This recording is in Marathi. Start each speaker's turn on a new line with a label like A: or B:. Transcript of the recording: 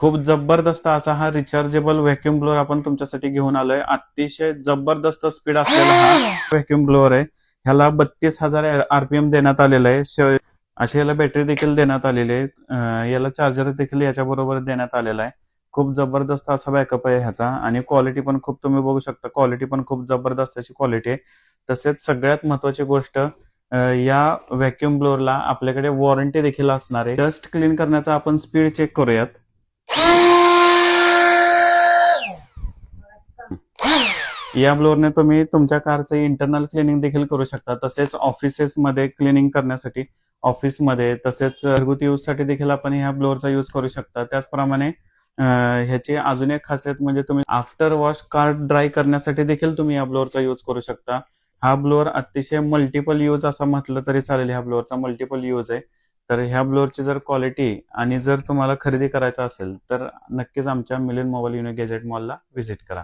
A: खूप जबरदस्त असा हा रिचार्जेबल व्हॅक्युम ब्लोअर आपण तुमच्यासाठी घेऊन आलोय. अतिशय जबरदस्त स्पीड असलेला हा व्हॅक्युम ब्लोअर आहे. ह्याला 32,000 RPM देण्यात आलेलं आहे. अशी याला बॅटरी देखील देण्यात आलेली आहे. याला चार्जर देखील याच्या बरोबर देण्यात आलेला आहे. खूप जबरदस्त असा बॅकअप आहे ह्याचा आणि क्वालिटी पण खूप तुम्ही बघू शकता. क्वालिटी पण खूप जबरदस्त अशी क्वालिटी आहे. तसेच सगळ्यात महत्वाची गोष्ट या व्हॅक्युम ब्लोअरला आपल्याकडे वॉरंटी देखील असणार आहे. डस्ट क्लीन करण्याचा आपण स्पीड चेक करूयात. या ब्लोअरने तुम्ही तुमच्या कारचं इंटरनल क्लिनिंग देखील करू शकता. तसेच ऑफिसेसमध्ये क्लिनिंग करण्यासाठी ऑफिसमध्ये तसेच घरगुती यूज साठी देखील आपण ह्या ब्लोअरचा यूज करू शकता. त्याचप्रमाणे ह्याची अजून एक खासियत म्हणजे तुम्ही आफ्टर वॉश कार ड्राय करण्यासाठी देखील तुम्ही या ब्लोअरचा यूज करू शकता. हा ब्लोअर अतिशय मल्टिपल यूज असं म्हटलं तरी चालेल. ह्या ब्लोअरचा मल्टिपल यूज आहे. तर ह्या ब्लोअरची जर क्वालिटी आणि जर तुम्हाला खरेदी करायचं असेल तर नक्कीच आमच्या मिलिंद मोबाईल युनिक गॅजेट मॉलला व्हिजिट करा.